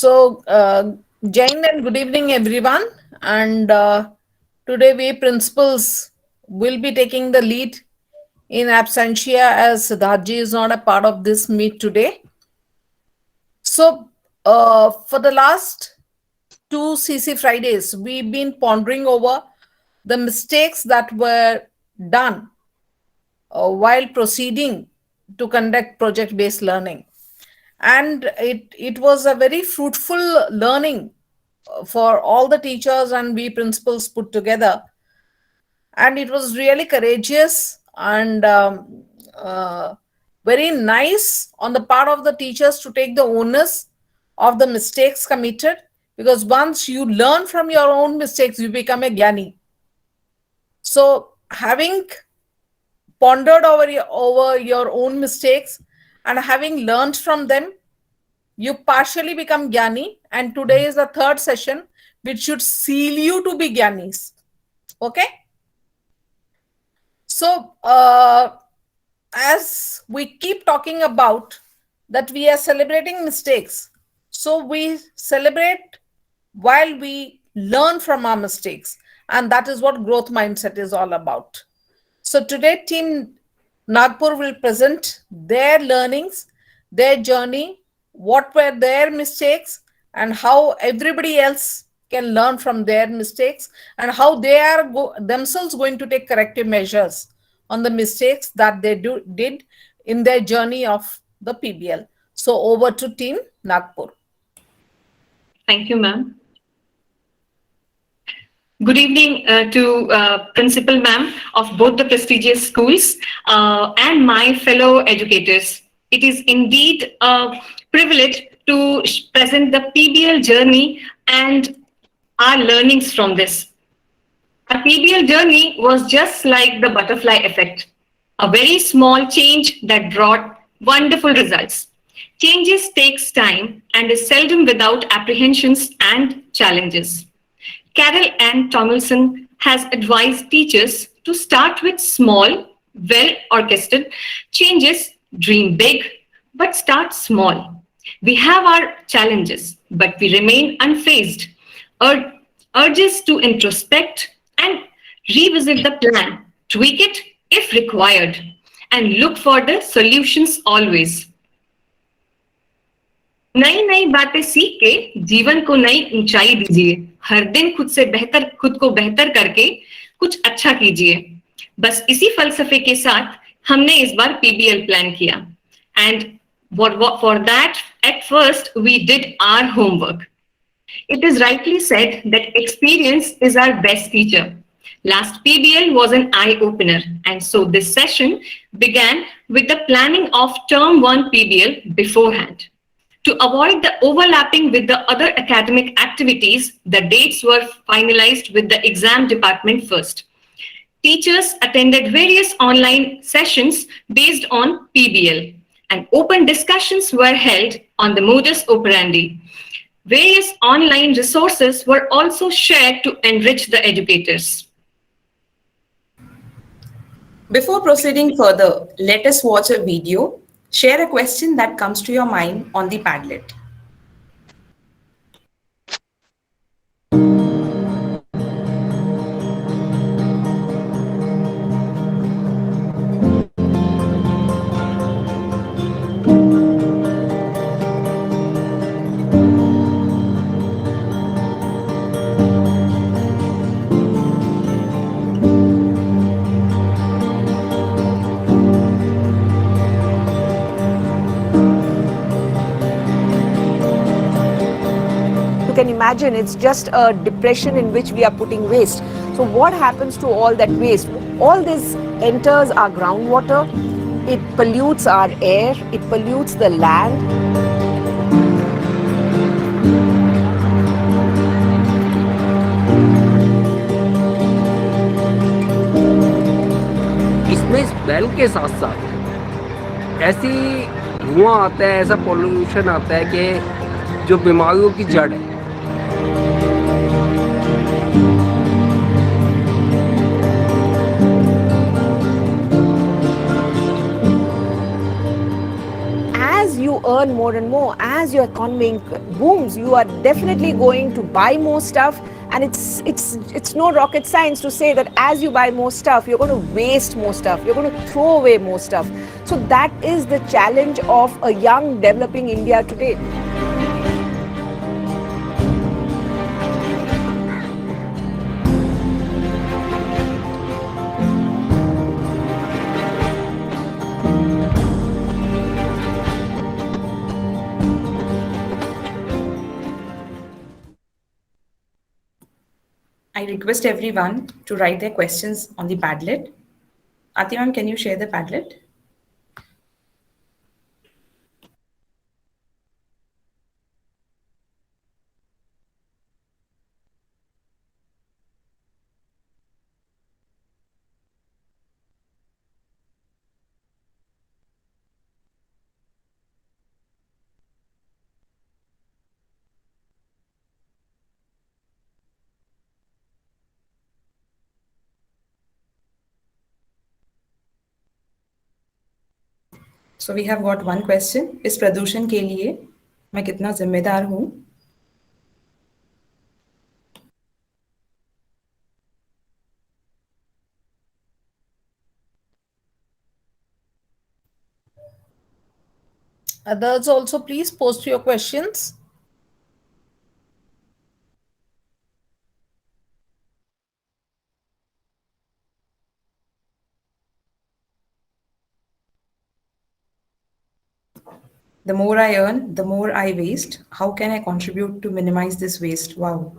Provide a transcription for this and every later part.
Jain and good evening, everyone. And today, we principals will be taking the lead in absentia as Siddharji is not a part of this meet today. For the last two CC Fridays, we've been pondering over the mistakes that were done while proceeding to conduct project based learning. And it was a very fruitful learning for all the teachers and we principals put together, and it was really courageous and very nice on the part of the teachers to take the onus of the mistakes committed, because once you learn from your own mistakes you become a gyani. So having pondered over your own mistakes and having learned from them, you partially become Gyani, and today is the third session, which should seal you to be Gyanis. Okay? So, as we keep talking about that we are celebrating mistakes, so we celebrate while we learn from our mistakes, and that is what growth mindset is all about. So, today, Team Nagpur will present their learnings, their journey, what were their mistakes, and how everybody else can learn from their mistakes, and how they are themselves going to take corrective measures on the mistakes that they did in their journey of the PBL. So over to Team Nagpur. Thank you, ma'am. Good evening to Principal Ma'am of both the prestigious schools and my fellow educators. It is indeed a privilege to present the PBL journey and our learnings from this. Our PBL journey was just like the butterfly effect, a very small change that brought wonderful results. Changes takes time and is seldom without apprehensions and challenges. Carol Ann Tomlinson has advised teachers to start with small, well-orchestrated changes, dream big, but start small. We have our challenges, but we remain unfazed. Urges to introspect and revisit the plan, tweak it if required, and look for the solutions always. नई नई बातें सीख के जीवन को नई ऊंचाई दीजिए. हर दिन खुद को बेहतर करके कुछ अच्छा कीजिए. बस इसी फलसफे के साथ हमने इस बार पीबीएल प्लान किया. And for that, at first we did our homework. It is rightly said that experience is our best teacher. Last PBL was an eye-opener, and so this session began with the planning of Term 1 PBL beforehand. To avoid the overlapping with the other academic activities, the dates were finalized with the exam department first. Teachers attended various online sessions based on PBL, and open discussions were held on the modus operandi. Various online resources were also shared to enrich the educators. Before proceeding further, let us watch a video. Share a question that comes to your mind on the Padlet. You can imagine it's just a depression in which we are putting waste. So what happens to all that waste? All this enters our groundwater, it pollutes our air, it pollutes the land. इसमें smell के साथ साथ ऐसी धुआं आता है, ऐसा pollution आता है कि जो बीमारियों की जड़ है. As you earn more and more, as your economy booms, you are definitely going to buy more stuff. And it's no rocket science to say that as you buy more stuff, you're going to waste more stuff, you're going to throw away more stuff. So that is the challenge of a young developing India today. I request everyone to write their questions on the Padlet. Aarti ma'am, can you share the Padlet? So we have got one question. इस प्रदूषण के लिए मैं कितना जिम्मेदार हूँ? Others also, please post your questions. The more I earn, the more I waste. How can I contribute to minimize this waste? Wow.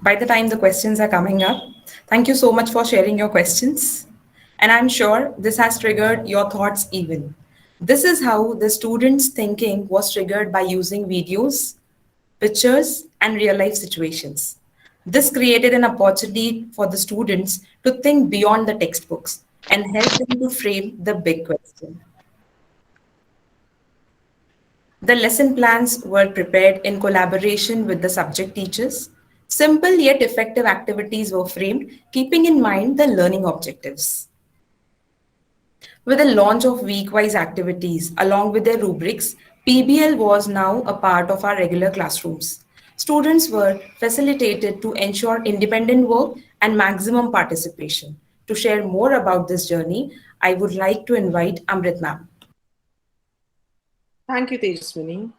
By the time the questions are coming up, thank you so much for sharing your questions. And I'm sure this has triggered your thoughts even. This is how the students' thinking was triggered by using videos, pictures, and real life situations. This created an opportunity for the students to think beyond the textbooks and help them to frame the big question. The lesson plans were prepared in collaboration with the subject teachers. Simple yet effective activities were framed, keeping in mind the learning objectives. With the launch of week-wise activities along with their rubrics, PBL was now a part of our regular classrooms. Students were facilitated to ensure independent work and maximum participation. To share more about this journey, I would like to invite Amrit ma'am. Thank you, Tejaswini.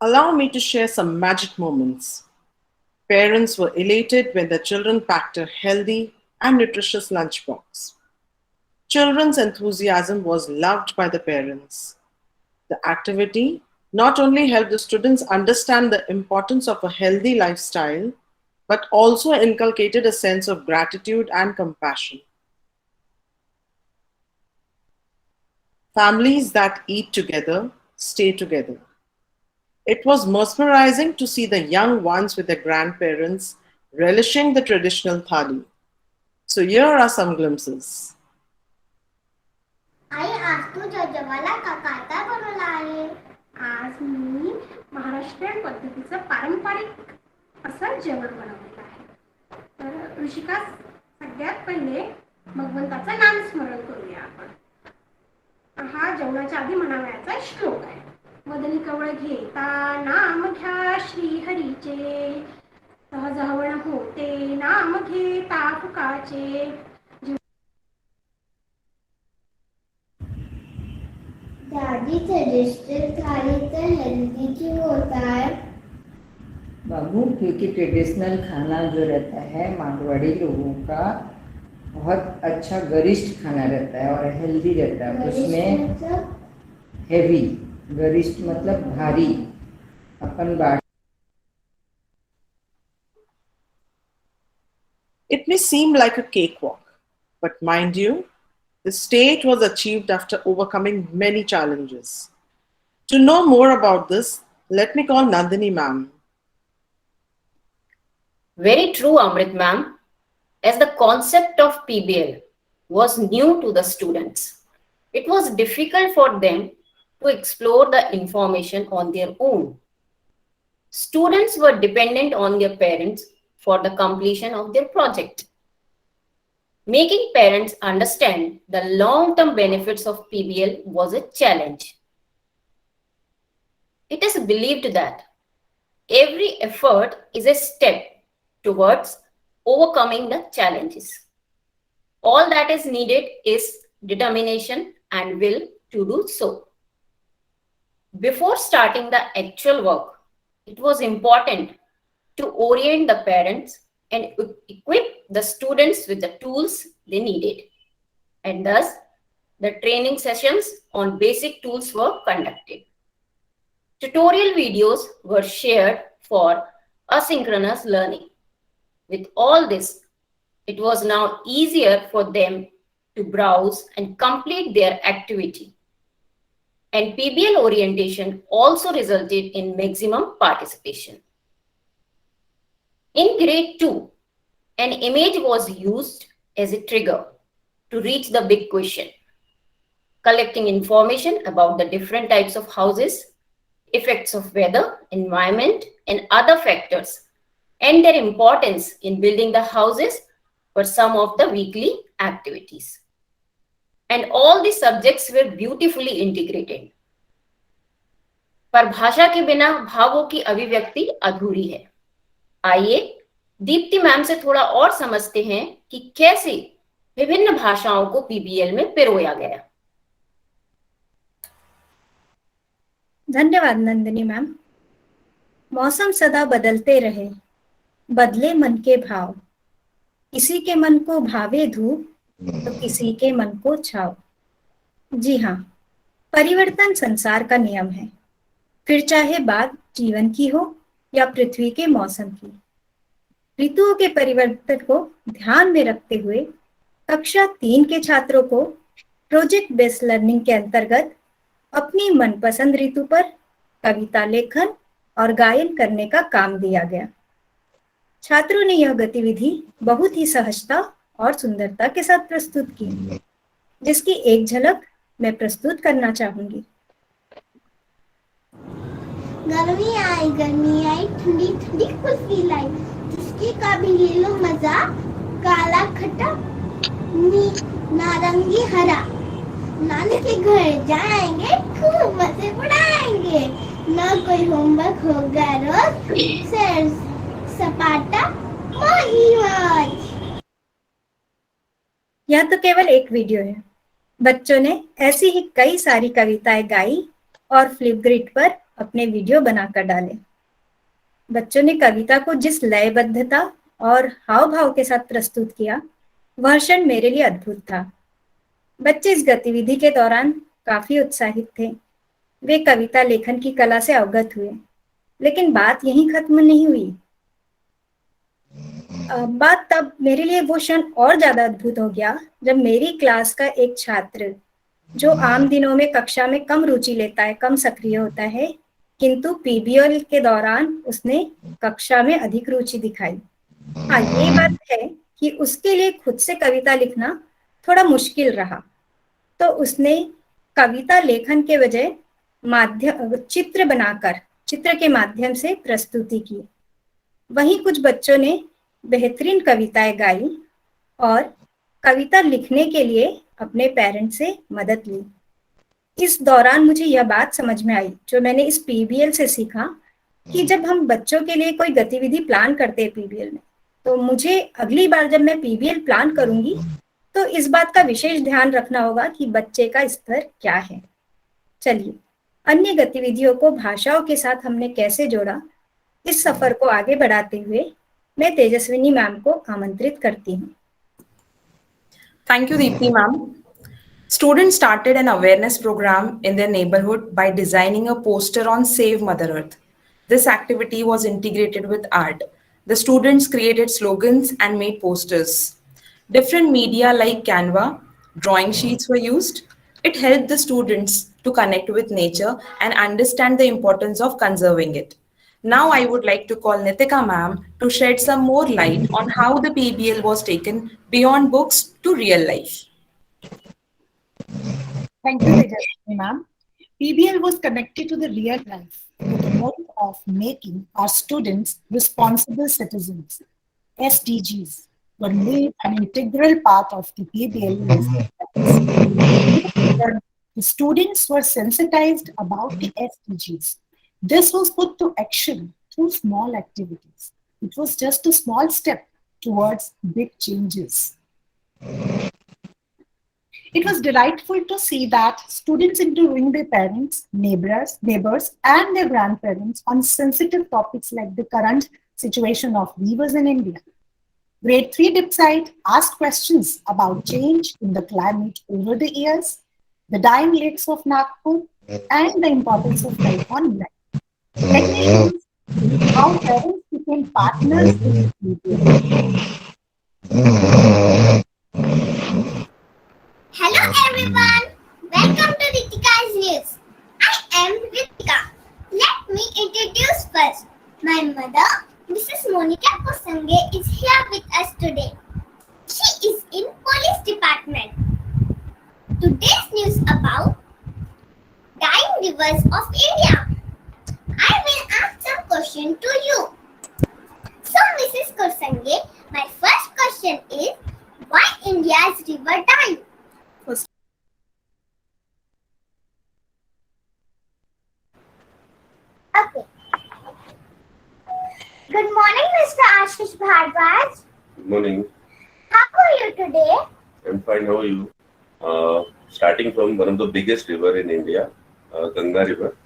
Allow me to share some magic moments. Parents were elated when their children packed a healthy and nutritious lunchbox. Children's enthusiasm was loved by the parents. The activity not only helped the students understand the importance of a healthy lifestyle, but also inculcated a sense of gratitude and compassion. Families that eat together stay together. It was mesmerizing to see the young ones with their grandparents relishing the traditional thali. So here are some glimpses. आई आज तू जेवायला काय बनवलं आहे? आज मी महाराष्ट्रीयन पद्धतीचं पारंपरिक असं जेवण बनवलेलं आहे. तर ऋषिका, सगळ्यात पहिले भगवंताचं नामस्मरण करूया आपण. हा जेवणाच्या आधी म्हणावयाचा श्लोक आहे. वदनी कवळ घेता नाम घ्या श्री हरीचे, सहज हवण होते नाम घेता फुकाचे. दादी ट्रेडिशनल थाली तो हेल्दी क्यों होता है? बाबू, क्योंकि ट्रेडिशनल खाना जो रहता है मारवाड़ी लोगों का बहुत अच्छा गरिष्ठ खाना रहता है और हेल्दी रहता है. उसमें हेवी, गरिष्ठ मतलब भारी, अपन बात. It may seem like a cakewalk, but mind you, the state was achieved after overcoming many challenges. To know more about this, let me call Nandini ma'am. Very true, Amrit ma'am, as the concept of PBL was new to the students. It was difficult for them to explore the information on their own. Students were dependent on their parents for the completion of their project. Making parents understand the long-term benefits of PBL was a challenge. It is believed that every effort is a step towards overcoming the challenges. All that is needed is determination and will to do so. Before starting the actual work, it was important to orient the parents and equip the students with the tools they needed. And thus, the training sessions on basic tools were conducted. Tutorial videos were shared for asynchronous learning. With all this, it was now easier for them to browse and complete their activity. And PBL orientation also resulted in maximum participation. In grade 2, an image was used as a trigger to reach the big question, collecting information about the different types of houses, effects of weather, environment, and other factors, and their importance in building the houses were some of the weekly activities. And all the subjects were beautifully integrated. पर भाषा के बिना भावों की अभिव्यक्ति अधूरी है। आइए दीप्ति मैम से थोड़ा और समझते हैं कि कैसे विभिन्न भाषाओं को पीबीएल में पिरोया गया। धन्यवाद नंदिनी मैम। मौसम सदा बदलते रहे, बदले मन के भाव, किसी के मन को भावे धूप तो किसी के मन को छाव। जी हाँ, परिवर्तन संसार का नियम है, फिर चाहे बात जीवन की हो या पृथ्वी के मौसम की। ऋतुओं के परिवर्तन को ध्यान में रखते हुए कक्षा 3 के छात्रों को प्रोजेक्ट बेस्ड लर्निंग के अंतर्गत अपनी मनपसंद ऋतु पर कविता लेखन और गायन करने का काम दिया गया। छात्रों ने यह गतिविधि बहुत ही सहजता और सुंदरता के साथ प्रस्तुत की, जिसकी एक झलक मैं प्रस्तुत करना चाहूंगी। गर्मी आई ठंडी ठंडी कुल्फी लाई, जिसकी का भी ले लो मजा, काला खट्टा नारंगी हरा। नानी के घर जाएंगे, खूब मजे उड़ाएंगे, ना कोई होमवर्क होगा रोज, सैर सपाटा मौज। यह तो केवल एक वीडियो है। बच्चों ने ऐसी ही कई सारी कविताएं गाई और फ्लिपग्रिड पर अपने वीडियो बनाकर डाले। बच्चों ने कविता को जिस लयबद्धता और हाव भाव के साथ प्रस्तुत किया, वह क्षण मेरे लिए अद्भुत था। बच्चे इस गतिविधि के दौरान काफी उत्साहित थे। वे कविता लेखन की कला से अवगत हुए, लेकिन बात यहीं खत्म नहीं हुई। बात तब मेरे लिए वो क्षण और ज्यादा अद्भुत हो गया जब मेरी क्लास का एक छात्र, जो आम दिनों में कक्षा में कम रुचि लेता है, कम सक्रिय होता है, किंतु पीबीएल के दौरान उसने कक्षा में अधिक रुचि दिखाई। हाँ, ये बात है कि उसके लिए खुद से कविता लिखना थोड़ा मुश्किल रहा, तो उसने कविता लेखन के बजाय चित्र बनाकर चित्र के माध्यम से प्रस्तुति की। वहीं कुछ बच्चों ने बेहतरीन कविताएं गाई और कविता लिखने के लिए अपने पेरेंट्स से मदद ली। इस दौरान मुझे यह बात समझ में आई, जो मैंने इस पीबीएल से सीखा, कि जब हम बच्चों के लिए कोई गतिविधि प्लान करते हैं पीबीएल में, तो मुझे अगली बार जब मैं पीबीएल प्लान करूंगी तो इस बात का विशेष ध्यान रखना होगा कि बच्चे का स्तर क्या है। चलिए, अन्य गतिविधियों को भाषाओं के साथ हमने कैसे जोड़ा, इस सफर को आगे बढ़ाते हुए मैं तेजस्विनी मैम को आमंत्रित करती हूँ। Thank you, Deepti ma'am. Students started an awareness program in their neighborhood by designing a poster on Save Mother Earth. This activity was integrated with art. The students created slogans and made posters. Different media like Canva, drawing sheets were used. It helped the students to connect with nature and understand the importance of conserving it. Now I would like to call Nitika ma'am to shed some more light on how the PBL was taken beyond books to real life. Thank you, Tejaswini ma'am. PBL was connected to the real life with the motive of making our students responsible citizens, SDGs. were made an integral part of the PBL lesson plans. The students were sensitized about the SDGs. This was put to action through small activities. It was just a small step towards big changes. It was delightful to see that students interviewing their parents, neighbors, and their grandparents on sensitive topics like the current situation of weavers in India. Grade 3 DIPSITE asked questions about change in the climate over the years, the dying lakes of Nagpur, and the importance of life on land. Let me show you how parents became partners in the PBL. Hello everyone, welcome to Ritika's News. I am Ritika. Let me introduce first. My mother, Mrs. Monica Kosange, is here with us today. She is in police department. Today's news about dying rivers of India. I will ask some question to you. So Mrs. Kosange, my first question is, why India's river dying? Okay. Good morning, Mr. Ashish Bhardwaj. Good morning. How are you today? I'm fine. How are you? Starting from one of the biggest river in India, Ganga River,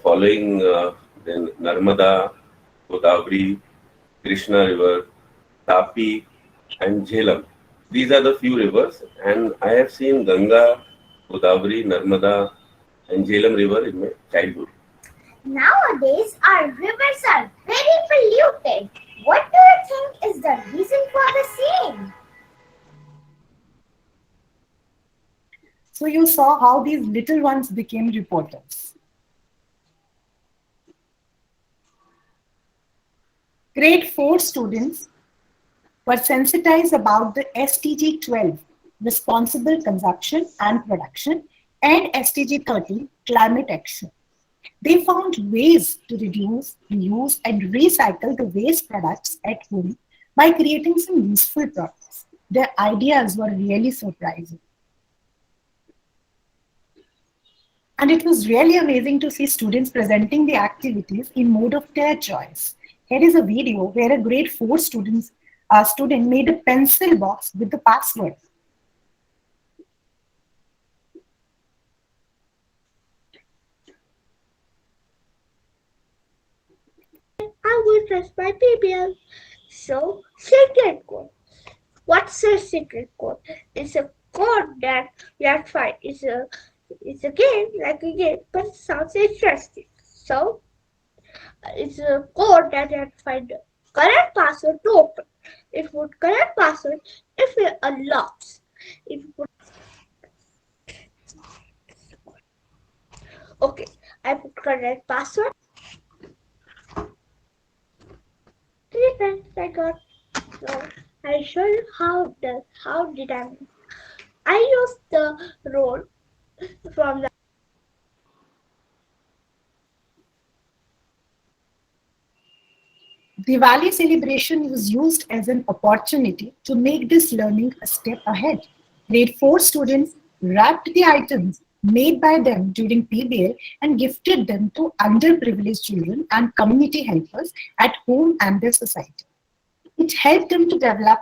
following then Narmada, Godavari, Krishna River, Tapi, and Jhelum. These are the few rivers, and I have seen Ganga, Godavari, Narmada, and Jhelum River in my childhood. Nowadays, our rivers are very polluted. What do you think is the reason for the same? So you saw how these little ones became reporters. Grade 4 students were sensitized about the SDG 12, responsible consumption and production, and SDG 13, climate action. They found ways to reduce, reuse, and recycle the waste products at home by creating some useful products. Their ideas were really surprising. And it was really amazing to see students presenting the activities in mode of their choice. Here is a video where a grade 4 student made a pencil box with the password. I will press my PBL. So, secret code. What's a secret code? It's a code that you have to find. It's a game, like a game, but it sounds interesting. So, it's a code that you have to find the correct password to open. It would correct password if it unlocks. It would. Okay, I put correct password. 3 pens I got. So I'll show you how did I used the roll from the Diwali celebration was used as an opportunity to make this learning a step ahead. Grade 4 students wrapped the items made by them during PBL and gifted them to underprivileged children and community helpers at home and their society. It helped them to develop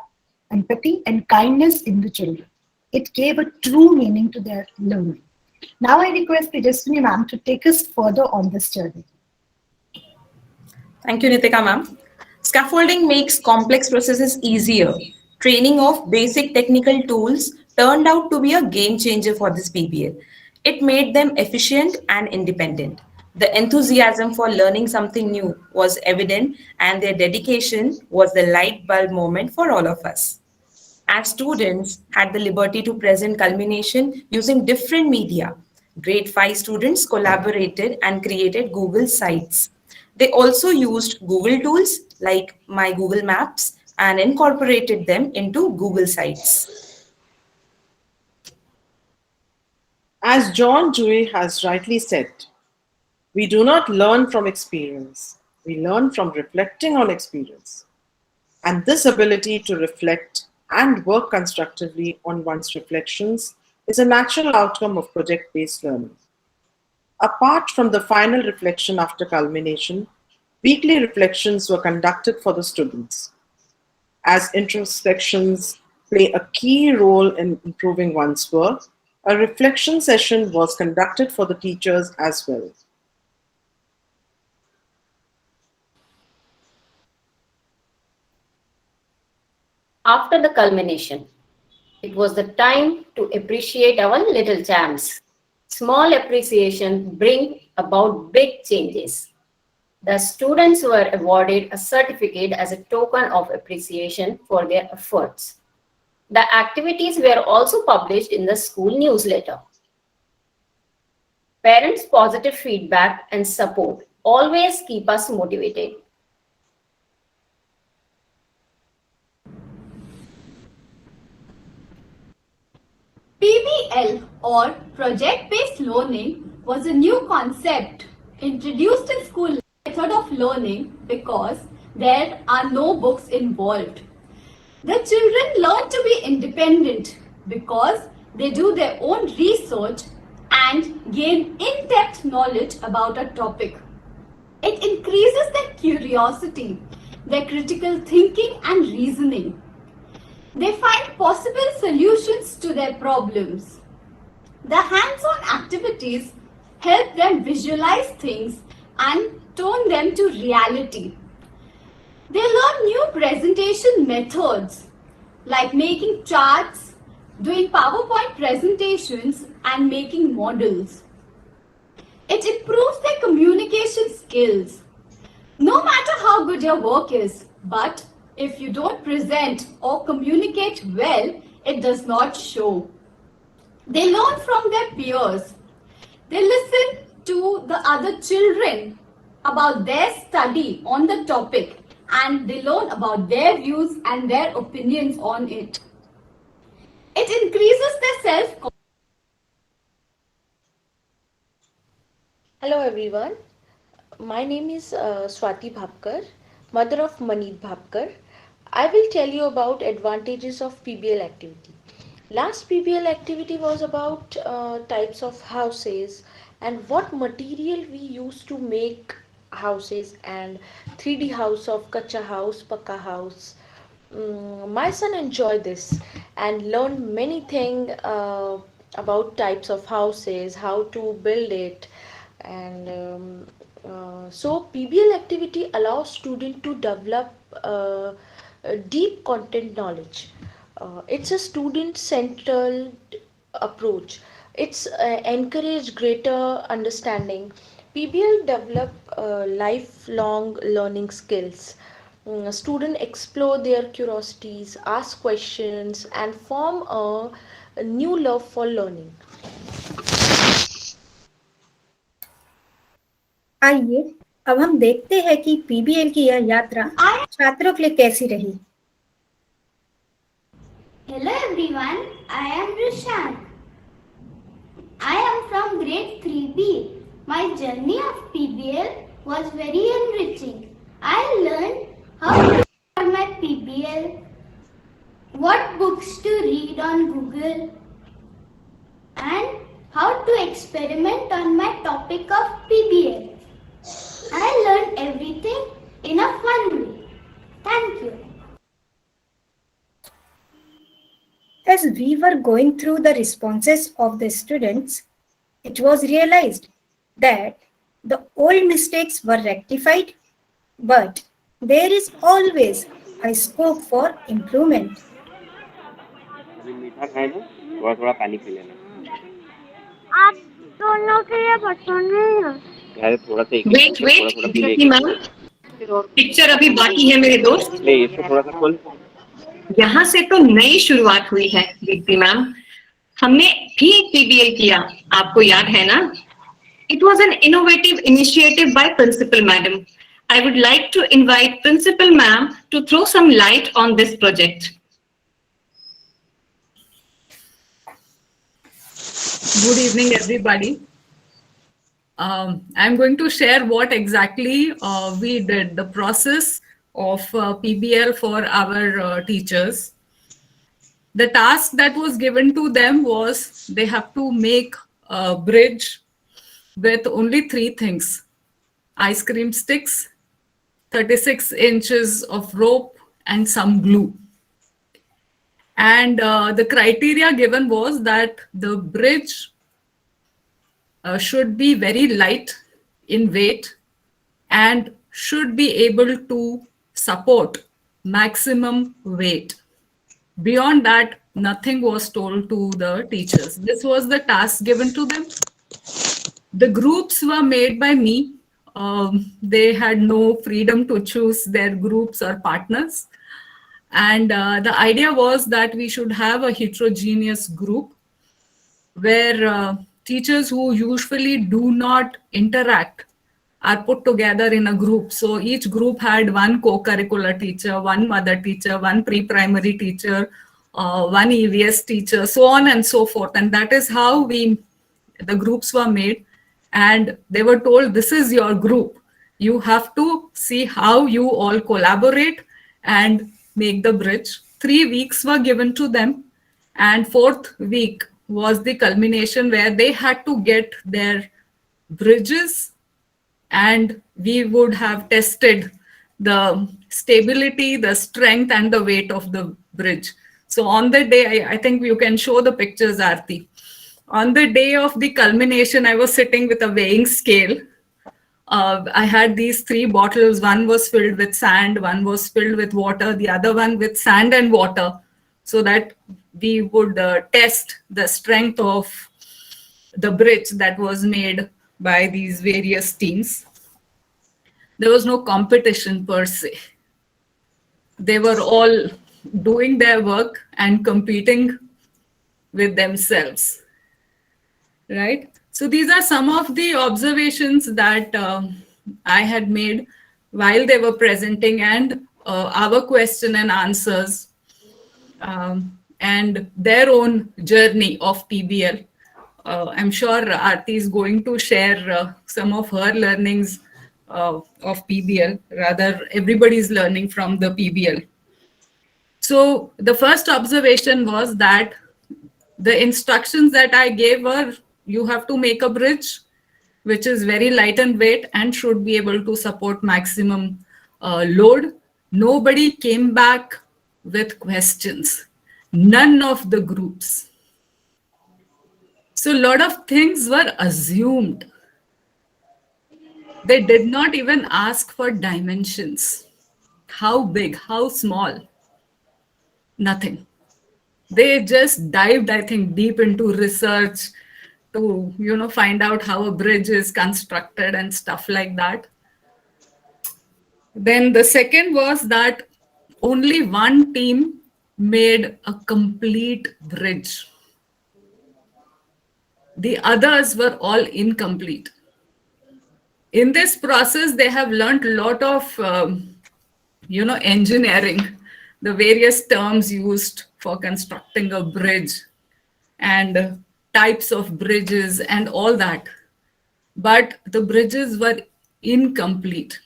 empathy and kindness in the children. It gave a true meaning to their learning. Now I request Tejaswini ma'am to take us further on this journey. Thank you, Ritika ma'am. Scaffolding makes complex processes easier. Training of basic technical tools turned out to be a game changer for this PBL. It made them efficient and independent. The enthusiasm for learning something new was evident, and their dedication was the light bulb moment for all of us. As students had the liberty to present culmination using different media, grade 5 students collaborated and created Google sites. They also used Google tools like My Google Maps and incorporated them into Google sites. As John Dewey has rightly said, we do not learn from experience. We learn from reflecting on experience. And this ability to reflect and work constructively on one's reflections is a natural outcome of project-based learning. Apart from the final reflection after culmination, weekly reflections were conducted for the students. As introspections play a key role in improving one's work, a reflection session was conducted for the teachers as well. After the culmination, it was the time to appreciate our little champs. Small appreciation bring about big changes. The students were awarded a certificate as a token of appreciation for their efforts. The activities were also published in the school newsletter. Parents' positive feedback and support always keep us motivated. PBL or project-based learning was a new concept introduced in school method of learning because there are no books involved. The children learn to be independent because they do their own research and gain in-depth knowledge about a topic. It increases their curiosity, their critical thinking and reasoning. They find possible solutions to their problems. The hands-on activities help them visualize things and turn them to reality. They learn new presentation methods like making charts, doing PowerPoint presentations, and making models. It improves their communication skills. No matter how good your work is, but if you don't present or communicate well, it does not show. They learn from their peers. They listen to the other children about their study on the topic and they learn about their views and their opinions on it. It increases their self-confidence. Hello everyone, my name is Swati Bhapkar, mother of Maneet Bhapkar. I will tell you about advantages of PBL activity. Last PBL activity was about types of houses and what material we use to make houses and 3D house of Kacha house, Pakka house. My son enjoyed this and learned many things about types of houses, how to build it, and so PBL activity allows students to develop deep content knowledge. It's a student-centered approach. It's encourage greater understanding. PBL develop lifelong learning skills. Students explore their curiosities, ask questions, and form a new love for learning. आइए अब हम देखते हैं कि PBL की यह यात्रा छात्रों के लिए कैसी रही। Hello everyone, I am Rishan. I am from grade 3B. My journey of PBL was very enriching. I learned how to record my PBL, what books to read on Google, and how to experiment on my topic of PBL. I learned everything in a fun way. Thank you. As we were going through the responses of the students, it was realized that the old mistakes were rectified, but there is always a scope for improvement. मीठा खाए ना, थोड़ा थोड़ा पानी P लेना। आप दोनों के लिए बच्चों ने यार थोड़ा सा वेट मैम, पिक्चर अभी बाकी है मेरे दोस्त। ले इसको थोड़ा सा खोल। यहाँ से तो नई शुरुआत हुई है दीप्ति मैम। हमने भी पीबीएल किया, आपको याद है ना? It was an innovative initiative by Principal Madam. I would like to invite Principal Ma'am to throw some light on this project. Good evening, everybody. I'm going to share what exactly we did, the process of PBL for our teachers. The task that was given to them was they have to make a bridge with only 3 things: ice cream sticks, 36 inches of rope, and some glue. And the criteria given was that the bridge should be very light in weight and should be able to support maximum weight. Beyond that, nothing was told to the teachers. This was the task given to them. The groups were made by me. They had no freedom to choose their groups or partners. And the idea was that we should have a heterogeneous group where teachers who usually do not interact are put together in a group. So each group had one co-curricular teacher, one mother teacher, one pre-primary teacher, one EVS teacher, so on and so forth. And that is how the groups were made. And they were told, this is your group. You have to see how you all collaborate and make the bridge. 3 weeks were given to them. And 4th week was the culmination where they had to get their bridges, and we would have tested the stability, the strength, and the weight of the bridge. So on the day, I think you can show the pictures, Aarti. On the day of the culmination, I was sitting with a weighing scale. I had these 3 bottles. One was filled with sand, one was filled with water, the other one with sand and water, so that we would test the strength of the bridge that was made by these various teams. There was no competition per se. They were all doing their work and competing with themselves, right? So these are some of the observations that I had made while they were presenting, and our question and answers, and their own journey of PBL. I'm sure Aarti is going to share some of her learnings of PBL. Rather, everybody's learning from the PBL. So the first observation was that the instructions that I gave were, you have to make a bridge which is very light in weight and should be able to support maximum load. Nobody came back with questions. None of the groups. So a lot of things were assumed. They did not even ask for dimensions. How big, how small? Nothing. They just dived, I think, deep into research to, find out how a bridge is constructed and stuff like that. Then the second was that only one team made a complete bridge. The others were all incomplete. In this process, they have learned a lot of, engineering, the various terms used for constructing a bridge and types of bridges and all that. But the bridges were incomplete.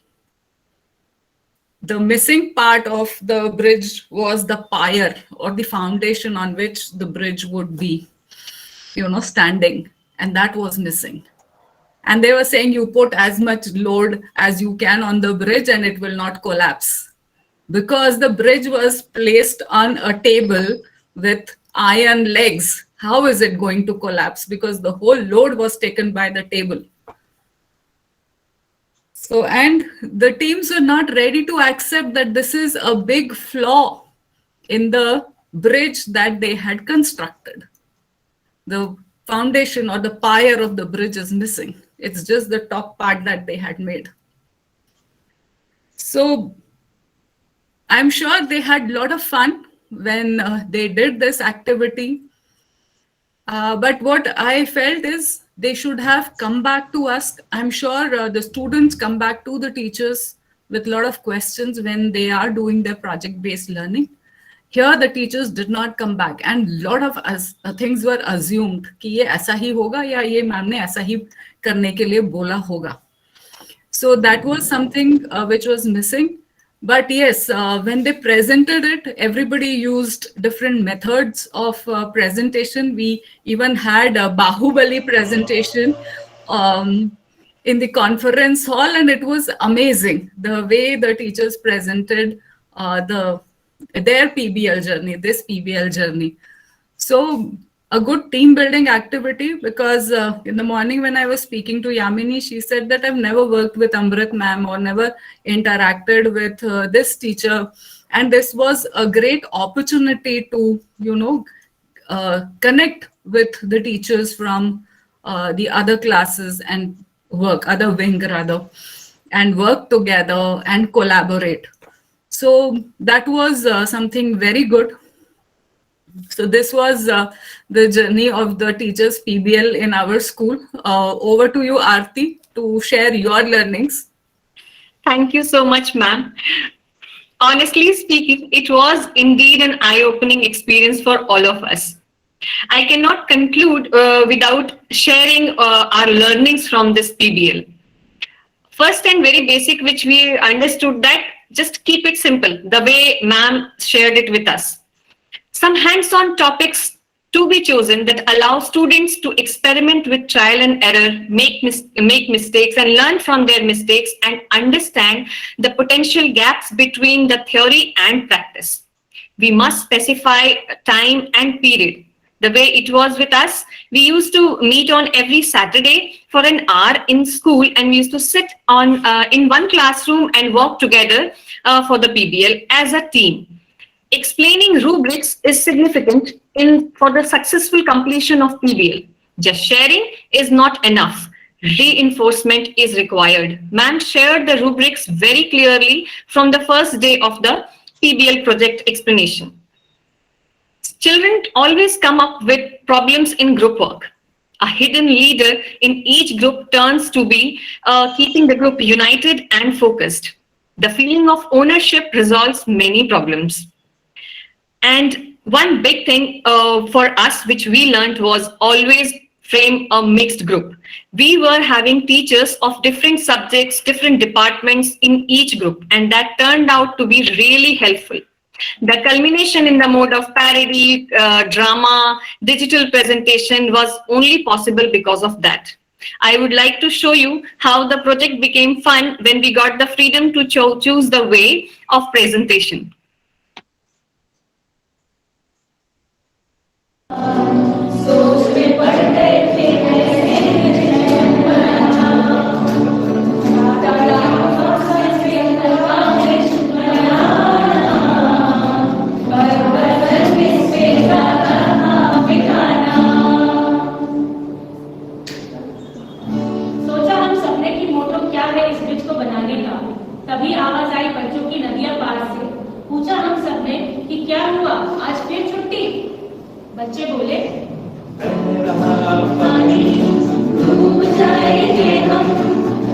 The missing part of the bridge was the pier or the foundation on which the bridge would be, standing. And that was missing. And they were saying you put as much load as you can on the bridge and it will not collapse. Because the bridge was placed on a table with iron legs, how is it going to collapse? Because the whole load was taken by the table. So, and the teams were not ready to accept that this is a big flaw in the bridge that they had constructed. The foundation or the pier of the bridge is missing. It's just the top part that they had made. So I'm sure they had a lot of fun when they did this activity. But what I felt is they should have come back to us. I'm sure the students come back to the teachers with a lot of questions when they are doing their project-based learning. Here, the teachers did not come back, and a lot of things were assumed कि ये ऐसा ही होगा या ये ma'am ने ऐसा ही करने के लिए बोला होगा. So that was something which was missing. But yes, when they presented it, everybody used different methods of presentation. We even had a Bahubali presentation in the conference hall, and it was amazing the way the teachers presented their PBL journey, this PBL journey. So a good team building activity, because in the morning when I was speaking to Yamini, she said that I've never worked with Amrit ma'am or never interacted with this teacher. And this was a great opportunity to, connect with the teachers from the other classes and other wing rather, and work together and collaborate. So that was something very good. So this was the journey of the teachers PBL in our school. Over to you, Aarti, to share your learnings. Thank you so much, ma'am. Honestly speaking, it was indeed an eye-opening experience for all of us. I cannot conclude without sharing our learnings from this PBL. First and very basic, which we understood, that just keep it simple, the way ma'am shared it with us. Some hands-on topics to be chosen that allow students to experiment with trial and error, make mistakes and learn from their mistakes, and understand the potential gaps between the theory and practice. We must specify time and period. The way it was with us, we used to meet on every Saturday for an hour in school, and we used to sit on in one classroom and work together for the PBL as a team. Explaining rubrics is significant for the successful completion of PBL. Just sharing is not enough. Reinforcement is required. Ma'am shared the rubrics very clearly from the first day of the PBL project explanation. Children always come up with problems in group work. A hidden leader in each group turns to be keeping the group united and focused. The feeling of ownership resolves many problems. And one big thing for us, which we learned, was always frame a mixed group. We were having teachers of different subjects, different departments in each group, and that turned out to be really helpful. The culmination in the mode of parody, drama, digital presentation was only possible because of that. I would like to show you how the project became fun when we got the freedom to choose the way of presentation. तभी आवाज आई बच्चों की नदियां पार से। पूछा हम सबने कि क्या हुआ, आज फिर छुट्टी? बच्चे बोले डूब जाएंगे हम,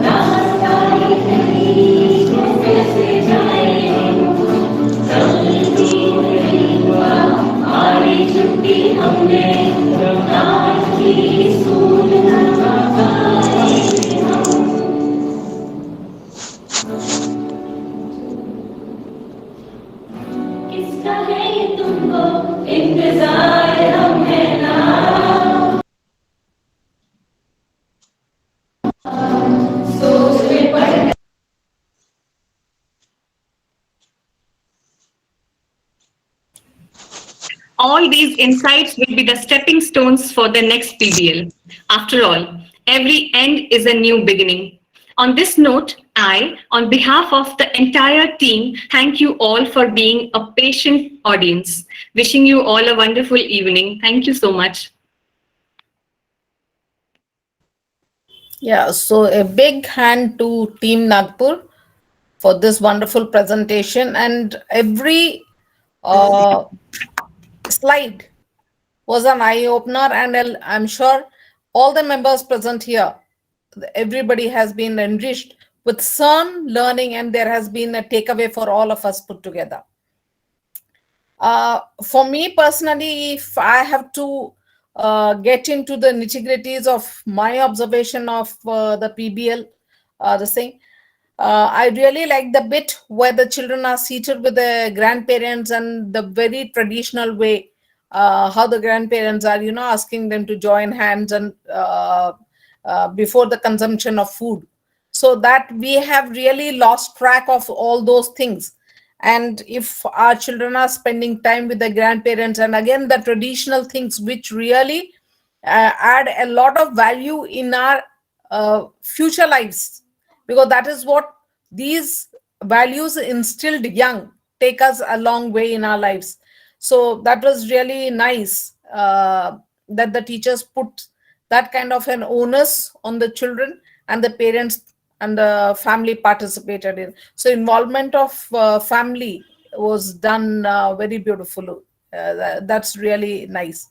रास्ता नहीं, कैसे जाएंगे, हमारी छुट्टी हमने आज की school All these insights will be the stepping stones for the next PBL. After all, every end is a new beginning. On this note, I, on behalf of the entire team, thank you all for being a patient audience. Wishing you all a wonderful evening. Thank you so much. Yeah, so a big hand to Team Nagpur for this wonderful presentation, and every slide was an eye-opener, and I'm sure all the members present here, everybody has been enriched with some learning, and there has been a takeaway for all of us put together. For me personally, if I have to get into the nitty-gritties of my observation of the PBL, the same, I really like the bit where the children are seated with the grandparents and the very traditional way, how the grandparents are, asking them to join hands and before the consumption of food. So that we have really lost track of all those things. And if our children are spending time with the grandparents, and again, the traditional things which really add a lot of value in our future lives, because that is what these values instilled young take us a long way in our lives. So that was really nice that the teachers put that kind of an onus on the children, and the parents and the family participated in. So involvement of family was done very beautiful. That's really nice.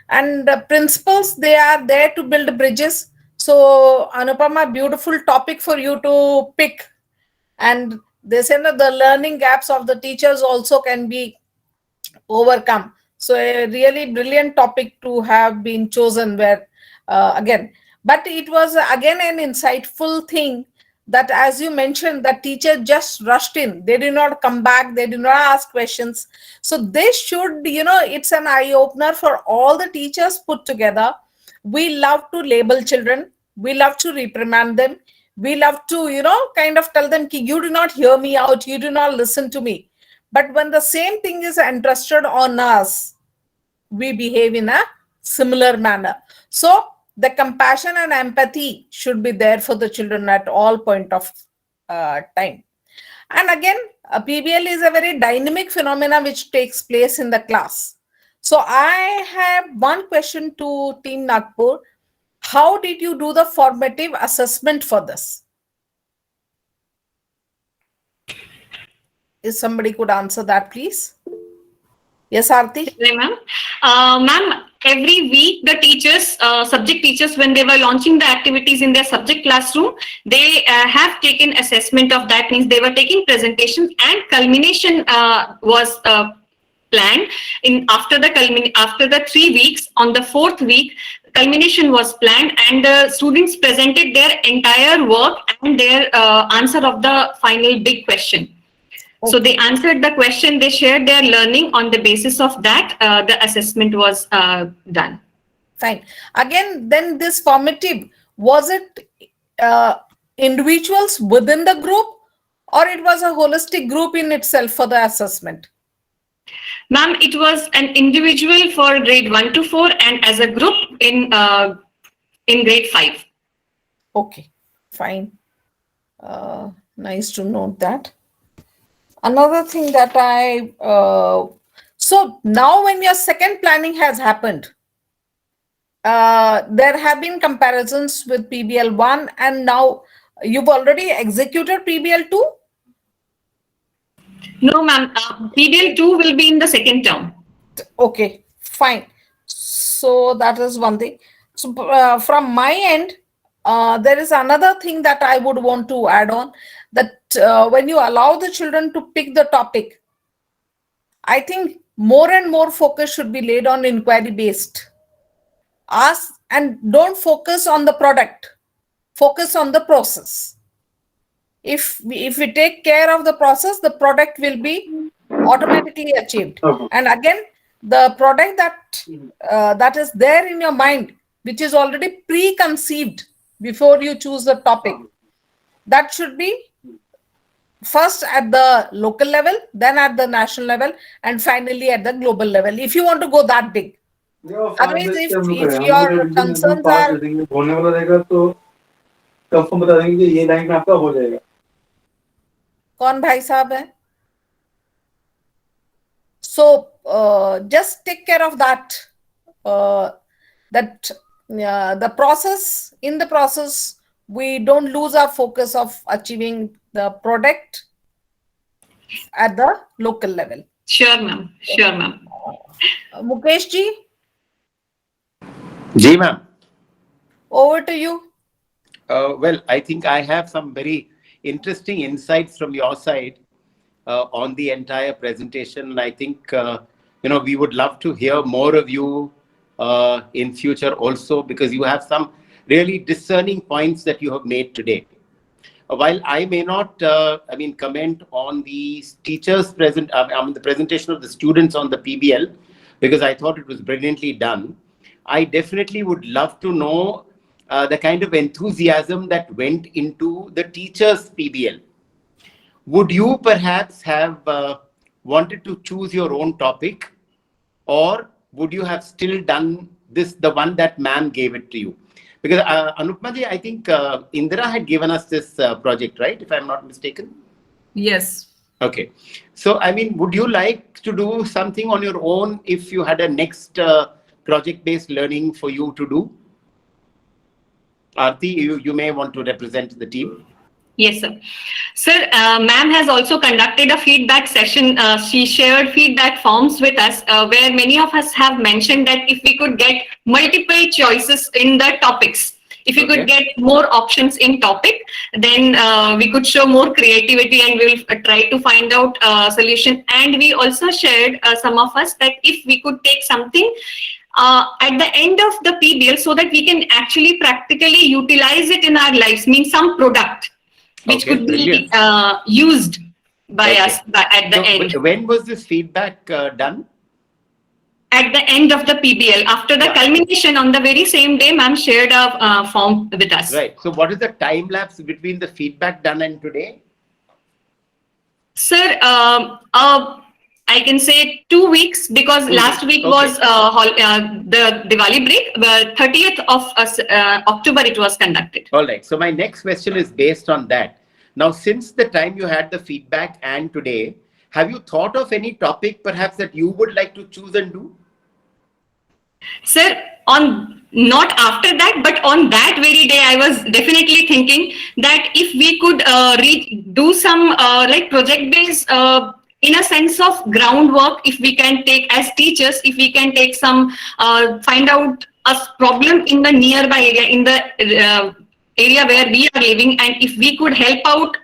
And the principals, they are there to build bridges. So Anupama, beautiful topic for you to pick. And they say that the learning gaps of the teachers also can be overcome. So a really brilliant topic to have been chosen, where again, but it was again an insightful thing that, as you mentioned, the teacher just rushed in. They did not come back. They did not ask questions. So they should, it's an eye opener for all the teachers put together. We love to label children. We love to reprimand them. We love to, kind of tell them, you do not hear me out. You do not listen to me. But when the same thing is entrusted on us, we behave in a similar manner. So the compassion and empathy should be there for the children at all point of time. And again, PBL is a very dynamic phenomena which takes place in the class. So I have one question to Team Nagpur. How did you do the formative assessment for this? If somebody could answer that, please. Yes, Aarti? Ma'am. Ma'am, every week the teachers, subject teachers, when they were launching the activities in their subject classroom, they have taken assessment of that. Means they were taking presentations, and culmination was planned in after the 3 weeks. On the 4th week, culmination was planned, and the students presented their entire work and their answer of the final big question. So they answered the question, they shared their learning. On the basis of that, the assessment was done. Fine. Again, then this formative, was it individuals within the group, or it was a holistic group in itself for the assessment? Ma'am, it was an individual for grade 1 to 4 and as a group in grade 5. Okay, fine. Nice to note that. Another thing that so now when your second planning has happened, there have been comparisons with PBL 1, and now you've already executed PBL 2? No, ma'am. PBL 2 will be in the second term. Okay, fine. So that is one thing. So from my end, there is another thing that I would want to add on, that when you allow the children to pick the topic, I think more and more focus should be laid on inquiry based. Ask and don't focus on the product, focus on the process. If we take care of the process, the product will be automatically achieved. And again, the product that is there in your mind, which is already preconceived before you choose the topic, that should be first at the local level, then at the national level, and finally at the global level, if you want to go that big. Otherwise, if your concerns are... कौन भाई साहब है? So just take care of that, the process, in the process, we don't lose our focus of achieving the product at the local level. Sure, ma'am. Sure, ma'am. Mukesh ji? Ji, ma'am. Over to you. Well, I think I have some very interesting insights from your side on the entire presentation. And I think, we would love to hear more of you in future also, because you have some really discerning points that you have made today. while I may not, comment on the teachers present, the presentation of the students on the PBL, because I thought it was brilliantly done. I definitely would love to know the kind of enthusiasm that went into the teachers' PBL. Would you perhaps have wanted to choose your own topic, or would you have still done this, the one that ma'am gave it to you? Because Anupma ji, I think Indira had given us this project, right? If I'm not mistaken. Yes. Okay. So, I mean, would you like to do something on your own if you had a next project-based learning for you to do? Aarti, you may want to represent the team. Yes, sir. Sir, ma'am has also conducted a feedback session. She shared feedback forms with us where many of us have mentioned that if we could get multiple choices in the topics, if we could get more options in topic, then we could show more creativity and we'll try to find out a solution. And we also shared, some of us, that if we could take something at the end of the PBL so that we can actually practically utilize it in our lives, means some product which could be used by us at the end. When was this feedback done? At the end of the PBL, after the culmination on the very same day, ma'am shared a form with us. Right. So what is the time lapse between the feedback done and today? Sir, I can say 2 weeks, because last week was the Diwali break. The 30th of October it was conducted. All right. So my next question is based on that. Now, since the time you had the feedback and today, have you thought of any topic perhaps that you would like to choose and do? Sir, not after that, but on that very day, I was definitely thinking that if we could do some like project-based, in a sense of groundwork, if we can take as teachers, if we can take some, find out a problem in the nearby area, in the area where we are living, and if we could help out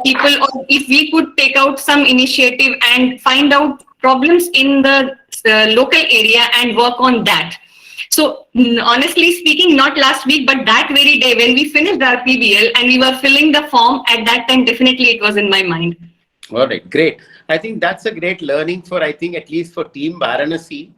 people, or if we could take out some initiative and find out problems in the local area and work on that. So honestly speaking, not last week, but that very day when we finished our PBL and we were filling the form, at that time, definitely it was in my mind. All right, great. I think that's a great learning for, I think, at least for Team Varanasi,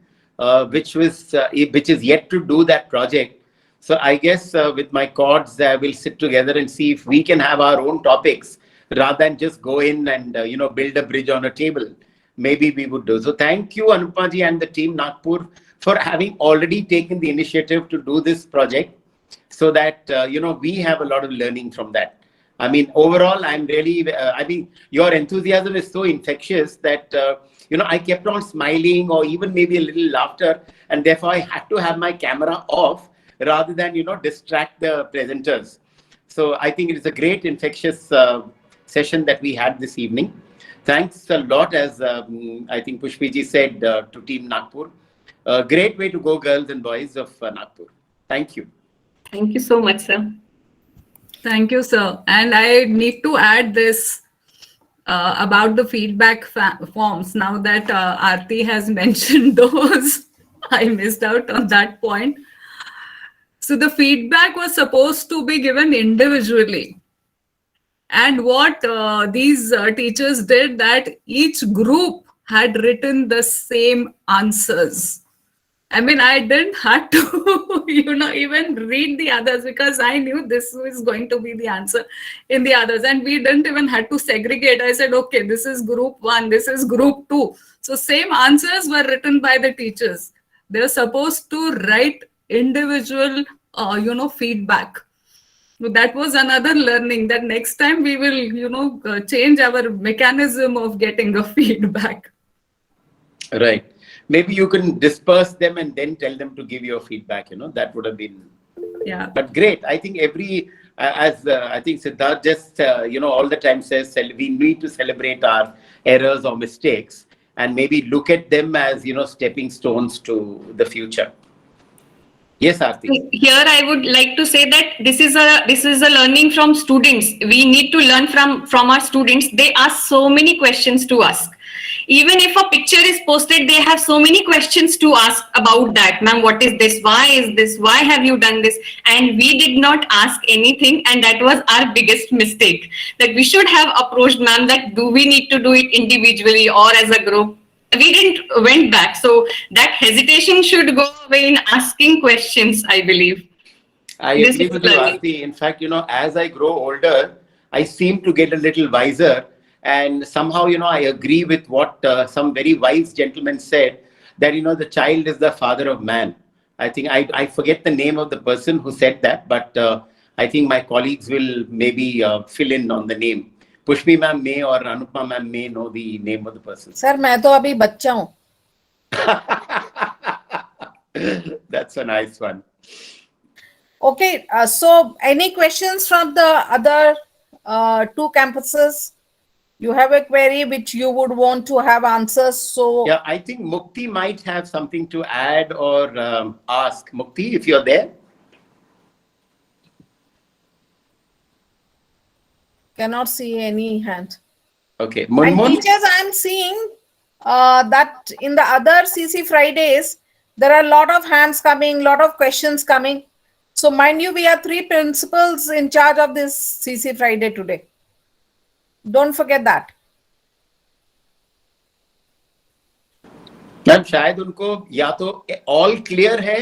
which is yet to do that project. So I guess with my cords, we'll sit together and see if we can have our own topics rather than just go in and, build a bridge on a table. Maybe we would do. So thank you, Anupma ji and the team Nagpur, for having already taken the initiative to do this project, so that, we have a lot of learning from that. I mean, overall, I'm really, I think your enthusiasm is so infectious that, I kept on smiling or even maybe a little laughter, and therefore I had to have my camera off rather than, distract the presenters. So I think it is a great infectious session that we had this evening. Thanks a lot, as I think Pushpiji said, to Team Nagpur. A great way to go, girls and boys of Nagpur. Thank you. Thank you so much, sir. Thank you, sir. And I need to add this about the feedback forms. Now that Aarti has mentioned those, I missed out on that point. So the feedback was supposed to be given individually. And what these teachers did, that each group had written the same answers. I mean, I didn't have to, even read the others, because I knew this was going to be the answer in the others. And we didn't even have to segregate. I said, okay, this is group 1, this is group 2. So same answers were written by the teachers. They're supposed to write individual, feedback. So that was another learning, that next time we will, change our mechanism of getting a feedback. Right. Maybe you can disperse them and then tell them to give your feedback, that would have been. Yeah. But great. I think as I think Siddharth just, all the time says, we need to celebrate our errors or mistakes and maybe look at them as, stepping stones to the future. Yes, Aarti. Here I would like to say that this is a learning from students. We need to learn from our students. They ask so many questions to us. Even if a picture is posted, they have so many questions to ask about that. Ma'am, what is this? Why is this? Why have you done this? And we did not ask anything, and that was our biggest mistake. That we should have approached ma'am that do we need to do it individually or as a group? We didn't went back. So that hesitation should go away in asking questions, I believe. I agree with you, Aarti. In fact, as I grow older, I seem to get a little wiser. And somehow, I agree with what some very wise gentleman said, that, the child is the father of man. I think I forget the name of the person who said that, but I think my colleagues will maybe fill in on the name. Pushpi ma'am may or Anupma ma'am may know the name of the person. Sir, मैं तो अभी बच्चा हूँ. That's a nice one. Okay, so any questions from the other two campuses? You have a query which you would want to have answers. So yeah, I think Mukti might have something to add or ask. Mukti, if you're there. Cannot see any hand. Okay. And teachers, I'm seeing that in the other CC Fridays, there are a lot of hands coming, lot of questions coming. So mind you, we are 3 principals in charge of this CC Friday today. Don't forget that. Ma'am शायद उनको या तो all clear है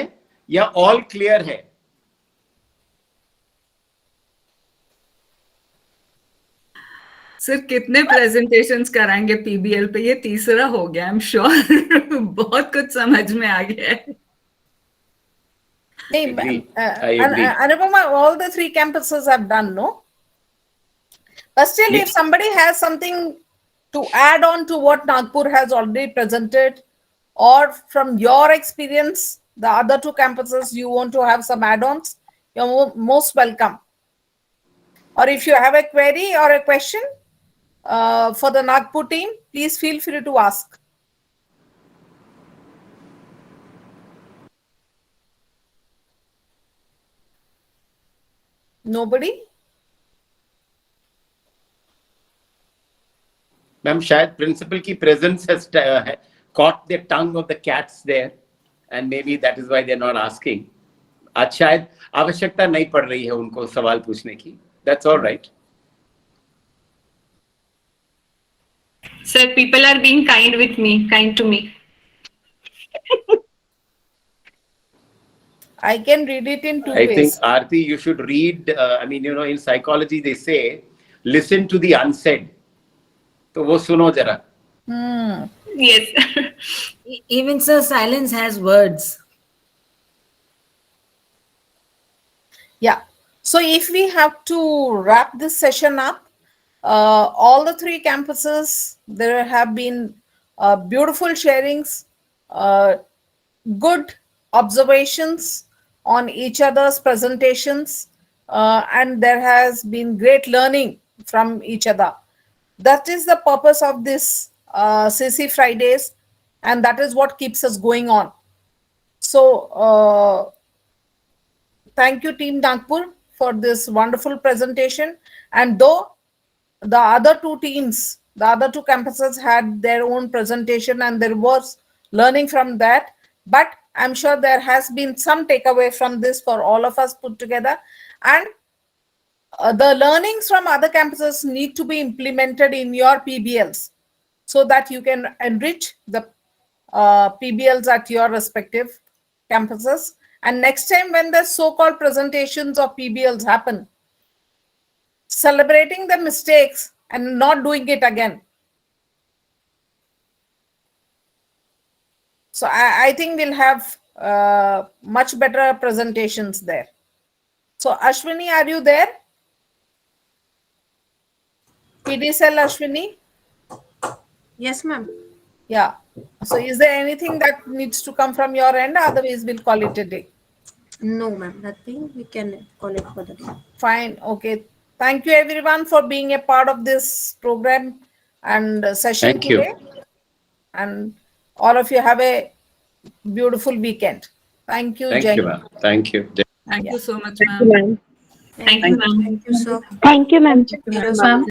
या all clear है. Sir कितने presentations कराएंगे PBL पे? ये तीसरा हो गया. आई एम श्योर बहुत कुछ समझ में आ गया है. Anupama, all the 3 campuses have done, no? But still, if somebody has something to add on to what Nagpur has already presented, or from your experience, the other 2 campuses, you want to have some add-ons, you're most welcome. Or if you have a query or a question for the Nagpur team, please feel free to ask. Nobody? Ma'am, शायद principal की presence has caught the tongue of the cats there, and maybe that is why they're not asking. आज शायद आवश्यकता नहीं पड़ रही है उनको सवाल पूछने की. That's all right. Sir, people are being kind with me, kind to me. I can read it in 2 I ways. think, Aarti, you should read, in psychology they say, listen to the unsaid. तो वो सुनो जरा. Yes. Even sir, silence has words. Yeah. So if we have to wrap this session up, all the 3 campuses, there have been beautiful sharings, good observations on each other's presentations, and there has been great learning from each other. That is the purpose of this CC Fridays, and that is what keeps us going on. So thank you, Team Nagpur, for this wonderful presentation. And though the other 2 teams, the other 2 campuses had their own presentation and there was learning from that, but I'm sure there has been some takeaway from this for all of us put together. And the learnings from other campuses need to be implemented in your PBLs so that you can enrich the PBLs at your respective campuses. And next time when the so-called presentations of PBLs happen, celebrating the mistakes and not doing it again. So I think we'll have much better presentations there. So Ashwini, are you there? PD cell Ashwini? Yes, ma'am. Yeah. So is there anything that needs to come from your end? Otherwise, we'll call it a day. No, ma'am. Nothing. We can call it for the day. Fine. Okay. Thank you, everyone, for being a part of this program and session Thank you. today. And all of you have a beautiful weekend. Thank you, Thank Jai. you, ma'am. Thank you. Thank you so much, ma'am. Thank you, ma'am. Thank you, sir. Thank you, ma'am. Thank you, ma'am.